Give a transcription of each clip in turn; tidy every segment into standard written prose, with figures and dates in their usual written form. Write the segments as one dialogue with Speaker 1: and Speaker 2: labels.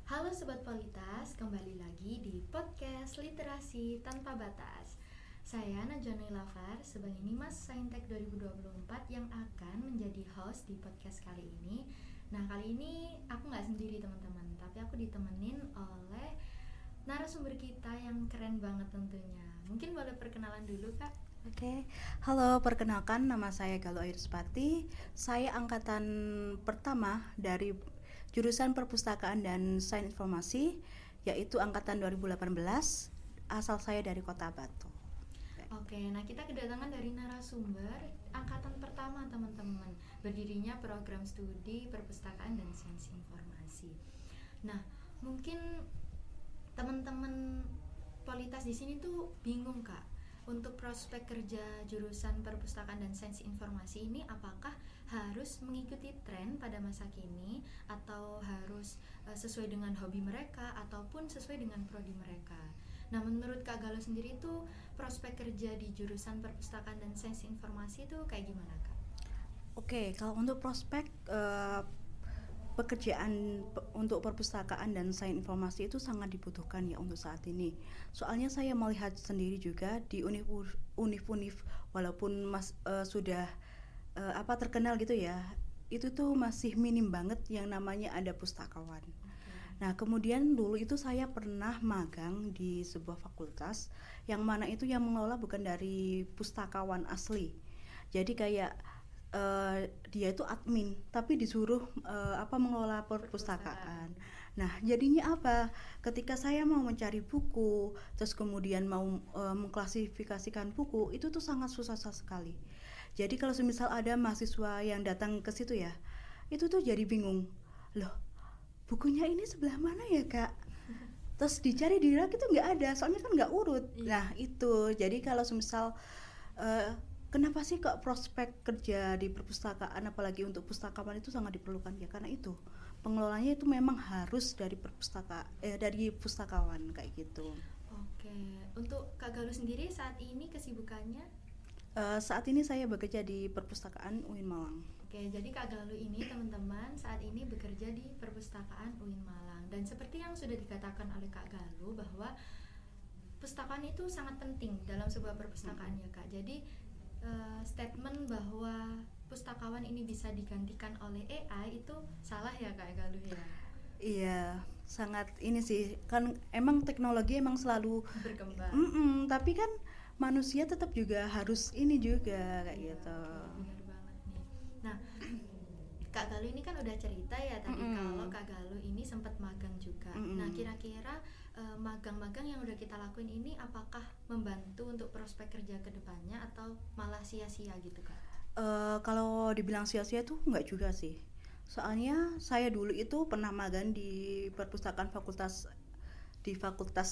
Speaker 1: Halo Sobat Politas, kembali lagi di podcast Literasi Tanpa Batas. Saya Najwa Lafar sebagai Nimas Saintek 2024 yang akan menjadi host di podcast kali ini. Nah, kali ini aku nggak sendiri teman-teman, tapi aku ditemenin oleh narasumber kita yang keren banget tentunya. Mungkin boleh perkenalan dulu, Kak?
Speaker 2: Oke, halo, perkenalkan nama saya Galuh Ayurspati. Saya angkatan pertama dari jurusan Perpustakaan dan Sains Informasi, yaitu angkatan 2018. Asal saya dari Kota Batu.
Speaker 1: Oke, nah kita kedatangan dari narasumber angkatan pertama teman-teman, berdirinya program studi perpustakaan dan sains informasi. Nah, mungkin teman-teman Politas di sini tuh bingung Kak, untuk prospek kerja jurusan perpustakaan dan sains informasi ini apakah harus mengikuti tren pada masa kini atau harus sesuai dengan hobi mereka ataupun sesuai dengan prodi mereka. Nah, menurut Kak Galuh sendiri itu prospek kerja di jurusan perpustakaan dan sains informasi itu kayak gimana Kak?
Speaker 2: Oke, kalau untuk prospek pekerjaan untuk perpustakaan dan sains informasi itu sangat dibutuhkan ya untuk saat ini. Soalnya saya melihat sendiri juga di univ-univ walaupun sudah terkenal gitu ya, itu tuh masih minim banget yang namanya ada pustakawan. Nah, kemudian dulu itu saya pernah magang di sebuah fakultas yang mana itu yang mengelola bukan dari pustakawan asli. Jadi kayak dia itu admin tapi disuruh mengelola perpustakaan. Nah, jadinya apa? Ketika saya mau mencari buku, terus kemudian mau mengklasifikasikan buku, itu tuh sangat susah sekali. Jadi kalau semisal ada mahasiswa yang datang ke situ ya, itu tuh jadi bingung. Loh, bukunya ini sebelah mana ya, Kak? Terus dicari di rak itu nggak ada, soalnya kan nggak urut. Nah, itu. Jadi kalau semisal kenapa sih kok prospek kerja di perpustakaan apalagi untuk pustakawan itu sangat diperlukan ya, karena itu pengelolanya itu memang harus dari pustakawan kayak gitu.
Speaker 1: Oke, untuk Kak Galuh sendiri saat ini kesibukannya?
Speaker 2: Saat ini saya bekerja di perpustakaan UIN Malang.
Speaker 1: Oke, jadi Kak Galuh ini teman-teman saat ini bekerja di perpustakaan UIN Malang. Dan seperti yang sudah dikatakan oleh Kak Galuh bahwa pustakaan itu sangat penting dalam sebuah perpustakaan ya Kak. Jadi statement bahwa pustakawan ini bisa digantikan oleh AI itu salah ya Kak Galuh ya.
Speaker 2: Iya, sangat ini sih kan emang teknologi emang selalu
Speaker 1: Berkembang.
Speaker 2: tapi kan manusia tetap juga harus ini juga kayak
Speaker 1: Iya,
Speaker 2: gitu.
Speaker 1: oke, benar banget nih. Nah, Kak Galuh ini kan udah cerita ya tadi kalau Kak Galuh ini sempat magang juga. Nah, kira-kira magang-magang yang udah kita lakuin ini apakah membantu untuk prospek kerja ke depannya atau malah sia-sia gitu Kak?
Speaker 2: Kalau dibilang sia-sia tuh nggak juga sih. Soalnya saya dulu itu pernah magang di perpustakaan fakultas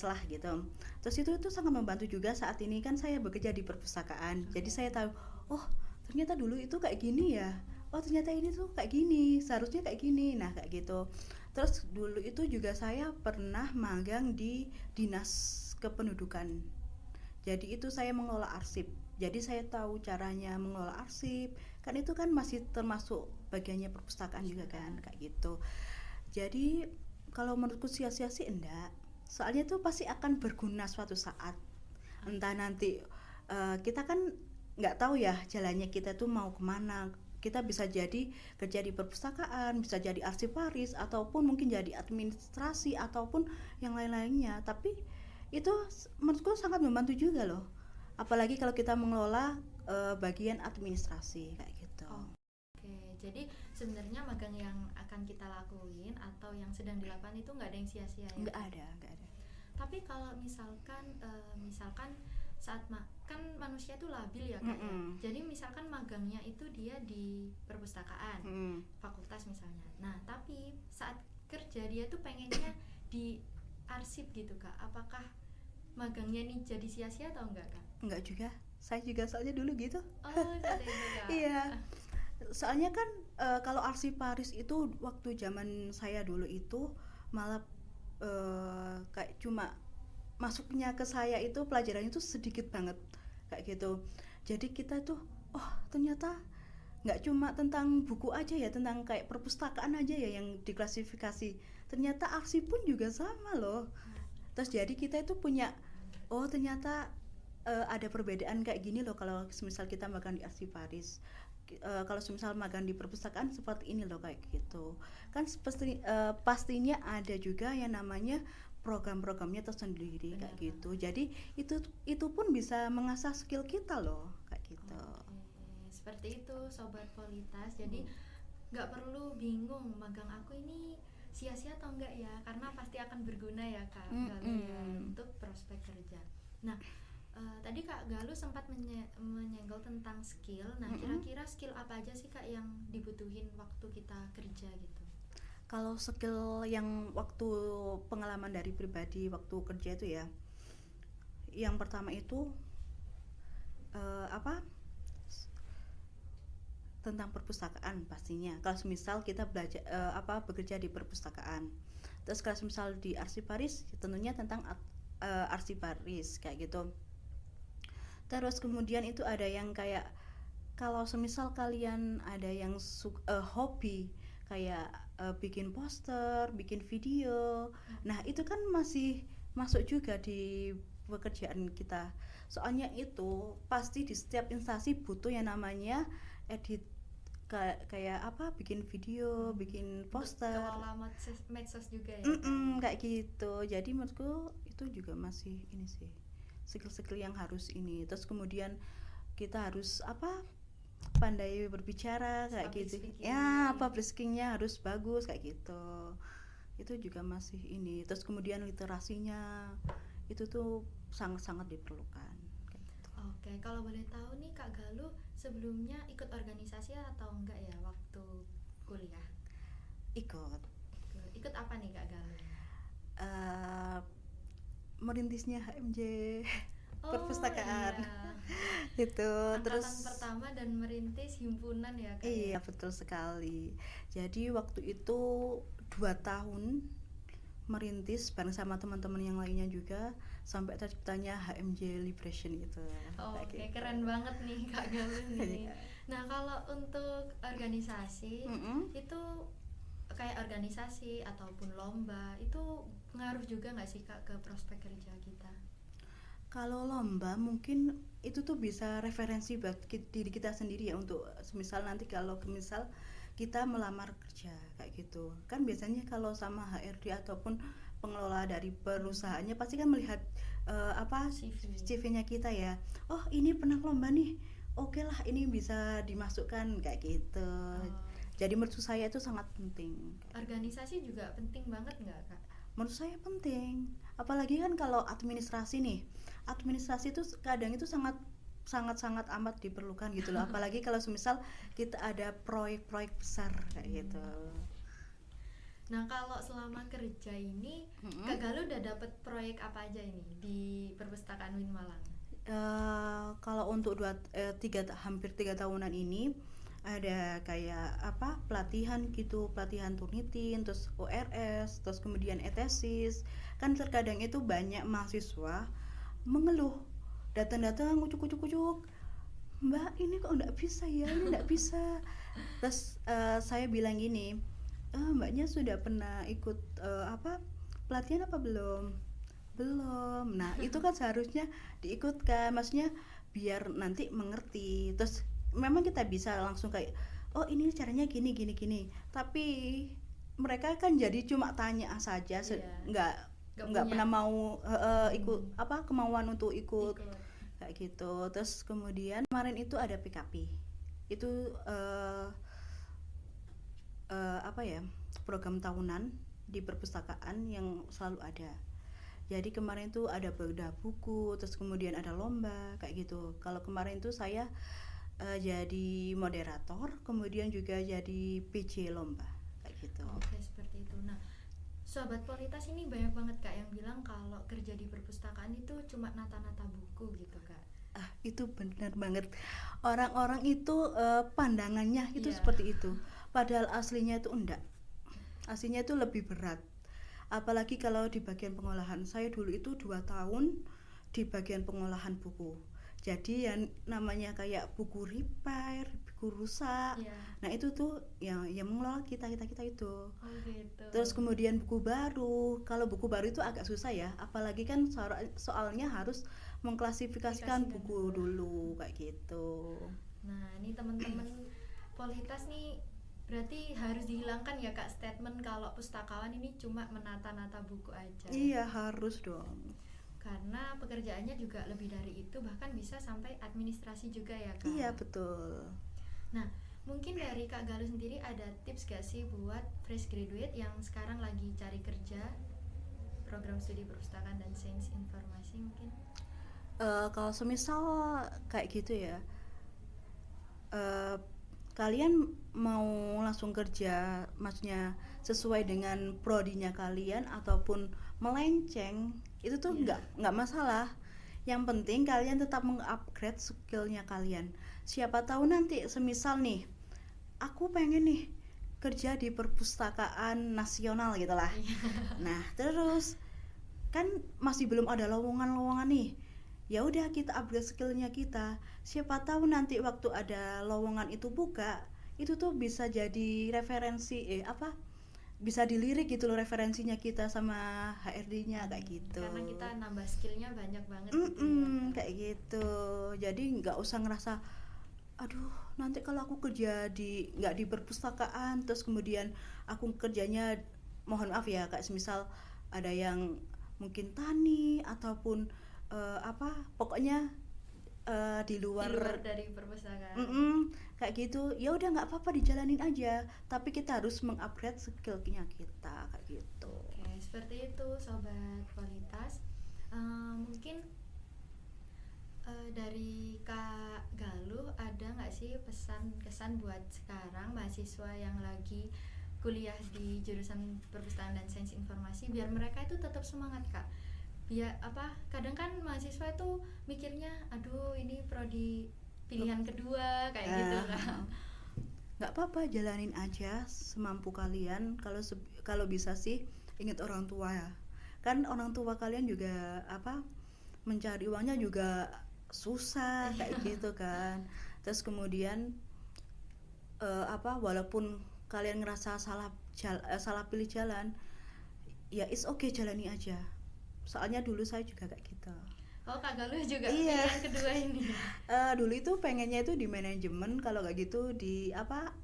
Speaker 2: lah gitu. Terus itu sangat membantu juga saat ini kan saya bekerja di perpustakaan. Jadi saya tahu, oh ternyata dulu itu kayak gini ya. Oh ternyata ini tuh kayak gini, seharusnya kayak gini. Nah kayak gitu. Terus dulu itu juga saya pernah magang di dinas kependudukan. Jadi itu saya mengelola arsip. Jadi saya tahu caranya mengelola arsip. Kan itu kan masih termasuk bagiannya perpustakaan juga kan kayak gitu. Jadi kalau menurutku sia-sia sih enggak. Soalnya itu pasti akan berguna suatu saat. Entah nanti kita kan nggak tahu ya jalannya kita tuh mau kemana. Kita bisa jadi kerja di perpustakaan, bisa jadi arsiparis, ataupun mungkin jadi administrasi, ataupun yang lain-lainnya. Tapi itu menurutku sangat membantu juga loh. Apalagi kalau kita mengelola bagian administrasi kayak gitu.
Speaker 1: Oke, jadi sebenarnya magang yang akan kita lakuin atau yang sedang dilakukan itu nggak ada yang sia-sia ya?
Speaker 2: Nggak ada, nggak ada.
Speaker 1: Tapi kalau misalkan saat kan manusia itu labil ya Kak ya. Jadi misalkan magangnya itu dia di perpustakaan, fakultas misalnya. Nah, tapi saat kerja dia tuh pengennya di arsip gitu Kak. Apakah magangnya ini jadi sia-sia atau enggak Kak?
Speaker 2: Enggak juga. Saya juga soalnya dulu gitu.
Speaker 1: Oh, seperti itu Kak.
Speaker 2: Iya. Soalnya kan kalau arsiparis itu waktu zaman saya dulu itu malah kayak cuma masuknya ke saya itu pelajarannya itu sedikit banget kayak gitu. Jadi kita tuh oh ternyata nggak cuma tentang buku aja ya, tentang kayak perpustakaan aja ya yang diklasifikasi, ternyata arsip pun juga sama loh. Terus jadi kita itu punya, oh ternyata ada perbedaan kayak gini loh kalau misal kita magang di arsiparis. Kalau misal magang di perpustakaan seperti ini loh kayak gitu. Kan pastinya ada juga yang namanya program-programnya tersendiri kayak gitu. Jadi itu pun bisa mengasah skill kita loh kayak gitu.
Speaker 1: Oke, seperti itu Sobat Politas. Jadi nggak perlu bingung magang aku ini sia-sia atau enggak ya, karena pasti akan berguna ya Kak Galuh ya untuk prospek kerja. Nah, tadi Kak Galuh sempat menyenggol tentang skill. Nah, kira-kira skill apa aja sih Kak yang dibutuhin waktu kita kerja gitu?
Speaker 2: Kalau skill yang waktu pengalaman dari pribadi waktu kerja itu ya, yang pertama itu tentang perpustakaan pastinya. Kalau misal kita belajar bekerja di perpustakaan. Terus kalau misal di arsiparis tentunya tentang arsiparis kayak gitu. Terus kemudian itu ada yang kayak kalau semisal kalian ada yang hobi kayak bikin poster, bikin video. Nah, itu kan masih masuk juga di pekerjaan kita. Soalnya itu pasti di setiap instansi butuh yang namanya edit kayak bikin video, bikin poster,
Speaker 1: kelola medsos juga ya.
Speaker 2: Kayak gitu. Jadi menurutku itu juga masih ini sih skill-skill yang harus ini. Terus kemudian kita harus pandai berbicara kayak gitu ya, public speaking-nya harus bagus kayak gitu. Itu juga masih ini. Terus kemudian literasinya itu tuh sangat-sangat diperlukan kayak gitu.
Speaker 1: Oke, kalau boleh tahu nih Kak Galuh sebelumnya ikut organisasi atau enggak ya waktu kuliah? Ikut apa nih Kak Galuh?
Speaker 2: Merintisnya HMJ perpustakaan.
Speaker 1: Iya.
Speaker 2: Itu
Speaker 1: Angkatan
Speaker 2: terus
Speaker 1: pertama dan merintis himpunan ya Kak?
Speaker 2: Iya, betul sekali. Jadi waktu itu 2 tahun merintis bareng sama teman-teman yang lainnya juga sampai terciptanya HMJ Liberation gitu.
Speaker 1: Oke, gitu. Keren banget nih Kak Galuh nih. Nah, kalau untuk organisasi itu kayak organisasi ataupun lomba itu pengaruh juga nggak sih Kak ke prospek kerja kita?
Speaker 2: Kalau lomba mungkin itu tuh bisa referensi buat diri kita sendiri ya, untuk misal nanti kalau misal kita melamar kerja kayak gitu. Kan biasanya kalau sama HRD ataupun pengelola dari perusahaannya pasti kan melihat CV-nya kita ya. Oh, ini pernah lomba nih. Oke lah, ini bisa dimasukkan kayak gitu. Jadi menurut saya itu sangat penting.
Speaker 1: Organisasi juga penting banget nggak Kak?
Speaker 2: Menurut saya penting. Apalagi kan kalau administrasi nih. Administrasi itu kadang itu sangat amat diperlukan gitu loh. Apalagi kalau semisal kita ada proyek-proyek besar kayak gitu.
Speaker 1: Nah, kalau selama kerja ini Kak Galuh udah dapet proyek apa aja ini di Perpustakaan UIN Malang?
Speaker 2: Kalau untuk hampir 3 tahunan ini ada kayak pelatihan gitu, pelatihan Turnitin, terus ORS, terus kemudian etesis. Kan terkadang itu banyak mahasiswa mengeluh, datang ucuk, Mbak ini kok nggak bisa ya, ini nggak bisa. Terus saya bilang gini, Mbaknya sudah pernah ikut pelatihan apa belum? Nah itu kan seharusnya diikutkan, maksudnya biar nanti mengerti. Terus memang kita bisa langsung kayak, oh ini caranya gini, tapi mereka kan jadi cuma tanya saja, nggak pernah mau ikut kemauan untuk ikut kayak gitu. Terus kemudian kemarin itu ada PKP, itu program tahunan di perpustakaan yang selalu ada. Jadi kemarin itu ada bedah buku, terus kemudian ada lomba kayak gitu. Kalau kemarin itu saya jadi moderator, kemudian juga jadi PJ lomba kayak gitu.
Speaker 1: Oke, seperti itu. Nah, Sobat Politas ini banyak banget Kak yang bilang kalau kerja di perpustakaan itu cuma nata-nata buku gitu Kak.
Speaker 2: Itu benar banget. Orang-orang itu pandangannya itu seperti itu. Padahal aslinya itu enggak. Aslinya itu lebih berat. Apalagi kalau di bagian pengolahan. Saya dulu itu 2 tahun di bagian pengolahan buku. Jadi yang namanya kayak buku repair, buku rusak.
Speaker 1: Iya.
Speaker 2: Nah, itu tuh yang mengelola kita itu.
Speaker 1: Oh gitu.
Speaker 2: Terus kemudian buku baru. Kalau buku baru itu agak susah ya, apalagi kan soalnya harus mengklasifikasikan
Speaker 1: Klasifikasikan
Speaker 2: buku dulu kayak gitu.
Speaker 1: Nah, ini teman-teman Politas nih berarti harus dihilangkan ya Kak statement kalau pustakawan ini cuma menata-nata buku aja.
Speaker 2: Iya, harus dong.
Speaker 1: Karena pekerjaannya juga lebih dari itu, bahkan bisa sampai administrasi juga ya Kak.
Speaker 2: Iya, betul.
Speaker 1: Nah, mungkin dari Kak Galuh sendiri ada tips gak sih buat fresh graduate yang sekarang lagi cari kerja, program studi perpustakaan dan sains informasi mungkin?
Speaker 2: Kalau semisal kayak gitu ya, eh, kalian mau langsung kerja, maksudnya sesuai dengan prodinya kalian ataupun melenceng, itu tuh
Speaker 1: Iya.
Speaker 2: nggak masalah. Yang penting kalian tetap mengupgrade skillnya kalian. Siapa tahu nanti semisal nih, aku pengen nih kerja di perpustakaan nasional gitu lah.
Speaker 1: Iya.
Speaker 2: Nah, terus kan masih belum ada lowongan-lowongan nih. Ya udah, kita upgrade skillnya kita. Siapa tahu nanti waktu ada lowongan itu buka, itu tuh bisa jadi referensi bisa dilirik gitu loh referensinya kita sama HRD-nya kayak gitu.
Speaker 1: Karena kita nambah skillnya banyak banget gitu ya Kak.
Speaker 2: Kayak gitu. Jadi nggak usah ngerasa, aduh nanti kalau aku kerja nggak di perpustakaan, terus kemudian aku kerjanya, mohon maaf ya Kak, semisal ada yang mungkin tani ataupun pokoknya di luar
Speaker 1: dari perpustakaan.
Speaker 2: kayak gitu, ya udah nggak apa-apa, dijalanin aja, tapi kita harus mengupgrade skillnya kita kayak gitu.
Speaker 1: Oke, seperti itu sobat kualitas. Mungkin dari Kak Galuh ada nggak sih pesan kesan buat sekarang mahasiswa yang lagi kuliah di jurusan perpustakaan dan sains informasi biar mereka itu tetap semangat Kak? Biar kadang kan mahasiswa itu mikirnya aduh ini prodi pilihan kedua kayak gitu kan.
Speaker 2: Nggak apa-apa, jalanin aja semampu kalian. Kalau bisa sih ingat orang tua ya, kan orang tua kalian juga mencari uangnya juga susah kayak gitu kan. Terus kemudian walaupun kalian ngerasa salah pilih jalan, ya it's okay, jalani aja. Soalnya dulu saya juga kayak gitu.
Speaker 1: Oh, Kak Galuh juga
Speaker 2: Iya.
Speaker 1: pilihan kedua ini.
Speaker 2: Dulu itu pengennya itu di manajemen, kalau nggak gitu di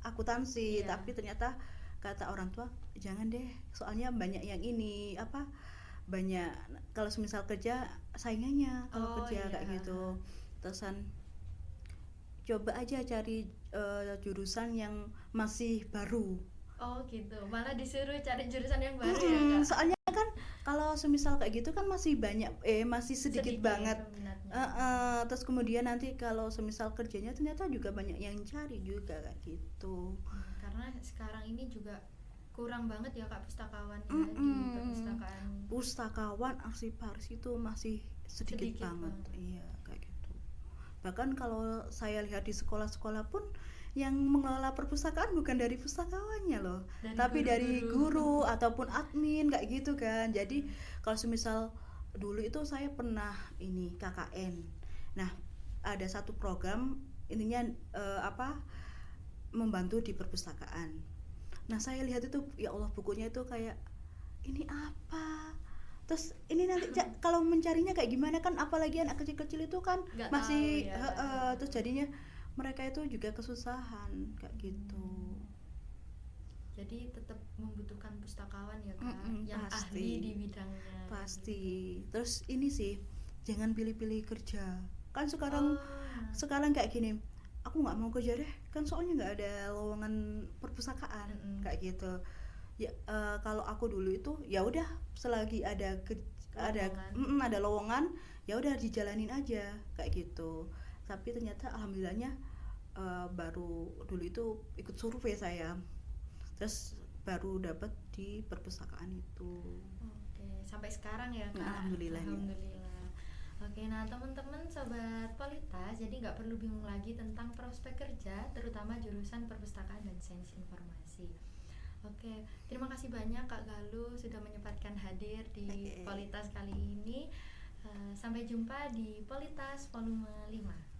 Speaker 2: akuntansi.
Speaker 1: Iya.
Speaker 2: Tapi ternyata kata orang tua jangan deh, soalnya banyak yang ini banyak, kalau semisal kerja saingannya kalau kerja
Speaker 1: Iya.
Speaker 2: kayak gitu. Terusan coba aja cari jurusan yang masih baru.
Speaker 1: Oh gitu, malah disuruh cari jurusan yang baru ya Kak?
Speaker 2: Soalnya kan kalau semisal kayak gitu kan masih masih sedikit banget.
Speaker 1: peminatnya.
Speaker 2: Terus kemudian nanti kalau semisal kerjanya ternyata juga banyak yang cari juga kayak gitu.
Speaker 1: Karena sekarang ini juga kurang banget ya Kak pustakawan ya di perpustakaan.
Speaker 2: Pustakawan, arsiparis itu masih sedikit banget. Iya kayak gitu. Bahkan kalau saya lihat di sekolah-sekolah pun yang mengelola perpustakaan bukan dari pustakawannya loh, tapi dari guru ataupun admin kayak gitu kan. Jadi kalau semisal dulu itu saya pernah ini KKN. Nah, ada satu program intinya membantu di perpustakaan. Nah, saya lihat itu ya Allah, bukunya itu kayak ini apa? Terus ini nanti kalau mencarinya kayak gimana kan, apalagi anak kecil-kecil itu kan
Speaker 1: Nggak
Speaker 2: masih
Speaker 1: tahu ya.
Speaker 2: terus jadinya mereka itu juga kesusahan kayak gitu.
Speaker 1: Jadi tetap membutuhkan pustakawan ya Kak yang
Speaker 2: pasti.
Speaker 1: ahli di bidangnya.
Speaker 2: Pasti. Terus ini sih, jangan pilih-pilih kerja. Kan sekarang kayak gini, aku nggak mau kerja deh, kan soalnya nggak ada lowongan perpustakaan kayak gitu. Ya kalau aku dulu itu ya udah, selagi ada lowongan, ya udah dijalanin aja kayak gitu. Tapi ternyata alhamdulillahnya baru dulu itu ikut survei saya, terus baru dapat di perpustakaan itu.
Speaker 1: Oke, sampai sekarang ya Kak.
Speaker 2: Alhamdulillah.
Speaker 1: Oke, nah teman-teman sobat Politas, jadi nggak perlu bingung lagi tentang prospek kerja, terutama jurusan perpustakaan dan sains informasi. Oke, terima kasih banyak Kak Galuh sudah menyempatkan hadir di Politas kali ini. Sampai jumpa di Politas volume 5.